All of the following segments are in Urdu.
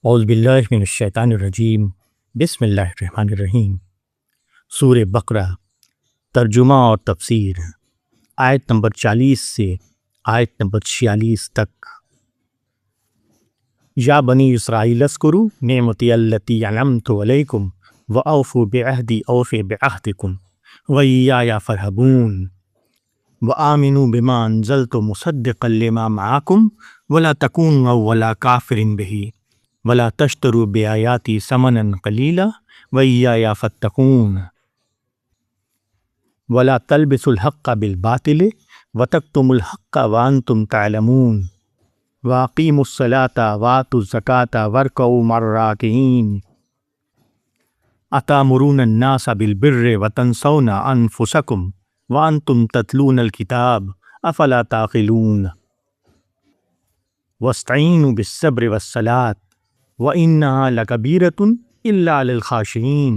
اعوذ باللہ من الشیطان الرجیم، بسم اللہ الرحمن الرحیم۔ سورہ بقرہ، ترجمہ اور تفسیر، آیت نمبر 40 سے آیت نمبر 46 تک۔ یا بنی اسرائیل اذکروا نعمتی التی انعمت علیکم واوفوا بعہدی اوف بعہدکم وایای فارہبون وآمنوا بما انزلت مصدقا لما معکم ولا تکونوا اول کافر بہ ولا تشتروا بآیاتی ثمنا قلیلا وایای فاتقون ولا تلبسوا الحق بالباطل وتکتموا الحق وانتم تعلمون واقیموا الصلاة وآتوا الزکاة وارکعوا مع الراکعین اتامرون الناس بالبر وتنسون انفسکم وانتم تتلون الکتاب افلا تعقلون واستعینوا بالصبر والصلاة وإنها لکبیرۃ الا علی الخاشعین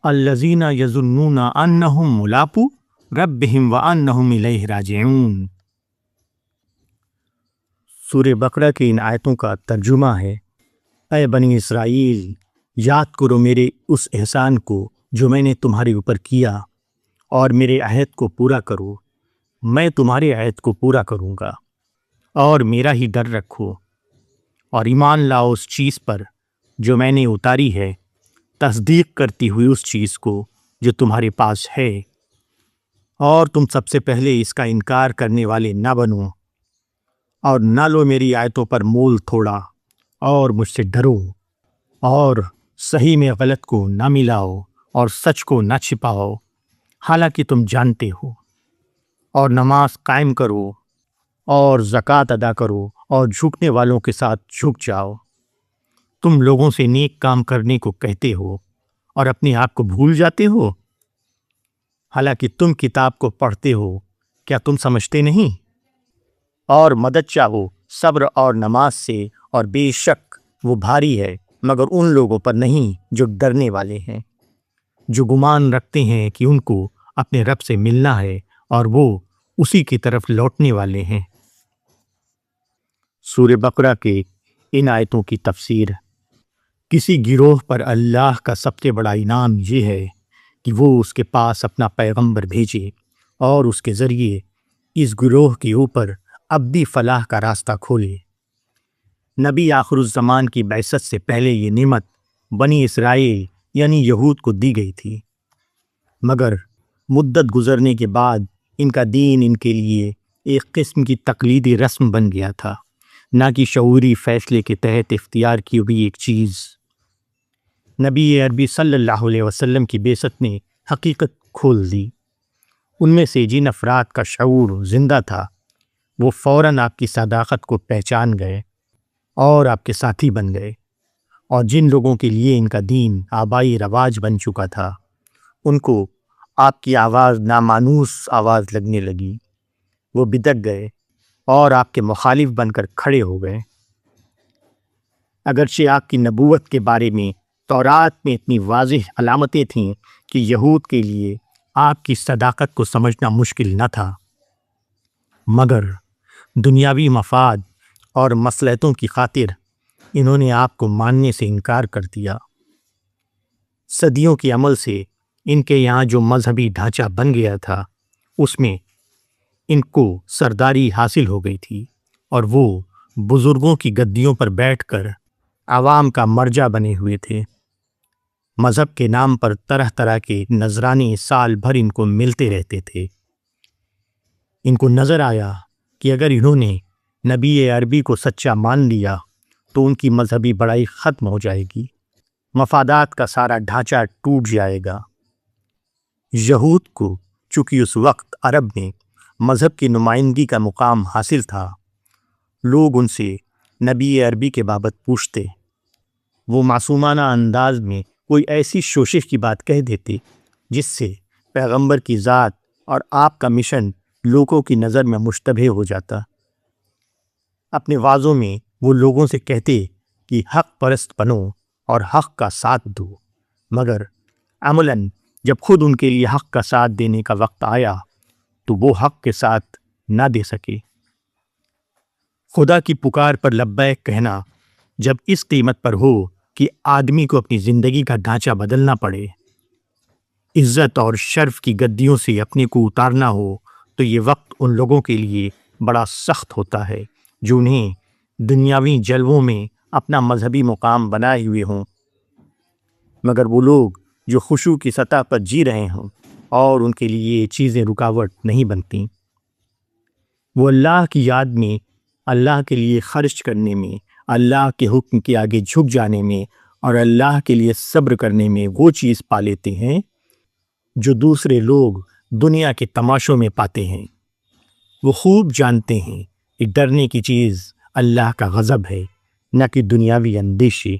الذین یظنون انہم ملاقو ربہم وانہم الیہ راجعون۔ سورہ بقرہ کی ان آیتوں کا ترجمہ ہے: اے بنی اسرائیل، یاد کرو میرے اس احسان کو جو میں نے تمہارے اوپر کیا، اور میرے عہد کو پورا کرو۔ میں تمہارے عہد کو پورا کروں گا، اور میرا ہی ڈر رکھو، اور ایمان لاؤ اس چیز پر جو میں نے اتاری ہے، تصدیق کرتی ہوئی اس چیز کو جو تمہارے پاس ہے، اور تم سب سے پہلے اس کا انکار کرنے والے نہ بنو، اور نہ لو میری آیتوں پر مول تھوڑا، اور مجھ سے ڈرو، اور صحیح میں غلط کو نہ ملاؤ اور سچ کو نہ چھپاؤ، حالانکہ تم جانتے ہو، اور نماز قائم کرو اور زکوٰۃ ادا کرو اور جھکنے والوں کے ساتھ جھک جاؤ۔ تم لوگوں سے نیک کام کرنے کو کہتے ہو اور اپنے آپ کو بھول جاتے ہو، حالانکہ تم کتاب کو پڑھتے ہو، کیا تم سمجھتے نہیں؟ اور مدد چاہو صبر اور نماز سے، اور بے شک وہ بھاری ہے مگر ان لوگوں پر نہیں جو ڈرنے والے ہیں، جو گمان رکھتے ہیں کہ ان کو اپنے رب سے ملنا ہے اور وہ اسی کی طرف لوٹنے والے ہیں۔ سورہ بقرہ کے ان آیتوں کی تفسیر: کسی گروہ پر اللہ کا سب سے بڑا انعام یہ ہے کہ وہ اس کے پاس اپنا پیغمبر بھیجے اور اس کے ذریعے اس گروہ کے اوپر ابدی فلاح کا راستہ کھولے۔ نبی آخر الزمان کی بعثت سے پہلے یہ نعمت بنی اسرائیل یعنی یہود کو دی گئی تھی، مگر مدت گزرنے کے بعد ان کا دین ان کے لیے ایک قسم کی تقلیدی رسم بن گیا تھا، نہ کہ شعوری فیصلے کے تحت اختیار کی ہوئی ایک چیز۔ نبی عربی صلی اللہ علیہ وسلم کی بعثت نے حقیقت کھول دی۔ ان میں سے جن افراد کا شعور زندہ تھا وہ فوراً آپ کی صداقت کو پہچان گئے اور آپ کے ساتھی بن گئے، اور جن لوگوں کے لیے ان کا دین آبائی رواج بن چکا تھا ان کو آپ کی آواز نامانوس آواز لگنے لگی، وہ بدک گئے اور آپ کے مخالف بن کر کھڑے ہو گئے۔ اگرچہ آپ کی نبوت کے بارے میں تورات میں اتنی واضح علامتیں تھیں کہ یہود کے لیے آپ کی صداقت کو سمجھنا مشکل نہ تھا، مگر دنیاوی مفاد اور مصلحتوں کی خاطر انہوں نے آپ کو ماننے سے انکار کر دیا۔ صدیوں کے عمل سے ان کے یہاں جو مذہبی ڈھانچہ بن گیا تھا اس میں ان کو سرداری حاصل ہو گئی تھی، اور وہ بزرگوں کی گدیوں پر بیٹھ کر عوام کا مرجع بنے ہوئے تھے۔ مذہب کے نام پر طرح طرح کے نذرانے سال بھر ان کو ملتے رہتے تھے۔ ان کو نظر آیا کہ اگر انہوں نے نبی عربی کو سچا مان لیا تو ان کی مذہبی بڑائی ختم ہو جائے گی، مفادات کا سارا ڈھانچہ ٹوٹ جائے گا۔ یہود کو چونکہ اس وقت عرب میں مذہب کی نمائندگی کا مقام حاصل تھا، لوگ ان سے نبی عربی کے بابت پوچھتے، وہ معصومانہ انداز میں کوئی ایسی شوشش کی بات کہہ دیتے جس سے پیغمبر کی ذات اور آپ کا مشن لوگوں کی نظر میں مشتبہ ہو جاتا۔ اپنے وعظوں میں وہ لوگوں سے کہتے کہ حق پرست بنو اور حق کا ساتھ دو، مگر عملاً جب خود ان کے لیے حق کا ساتھ دینے کا وقت آیا تو وہ حق کے ساتھ نہ دے سکے۔ خدا کی پکار پر لبیک کہنا جب اس قیمت پر ہو کہ آدمی کو اپنی زندگی کا ڈھانچہ بدلنا پڑے، عزت اور شرف کی گدیوں سے اپنے کو اتارنا ہو، تو یہ وقت ان لوگوں کے لیے بڑا سخت ہوتا ہے جو انہیں دنیاوی جلووں میں اپنا مذہبی مقام بنائے ہوئے ہوں، مگر وہ لوگ جو خشوع کی سطح پر جی رہے ہوں اور ان کے لیے یہ چیزیں رکاوٹ نہیں بنتی، وہ اللہ کی یاد میں، اللہ کے لیے خرچ کرنے میں، اللہ کے حکم کے آگے جھک جانے میں اور اللہ کے لیے صبر کرنے میں وہ چیز پا لیتے ہیں جو دوسرے لوگ دنیا کے تماشوں میں پاتے ہیں۔ وہ خوب جانتے ہیں کہ ڈرنے کی چیز اللہ کا غضب ہے، نہ کہ دنیاوی اندیشے۔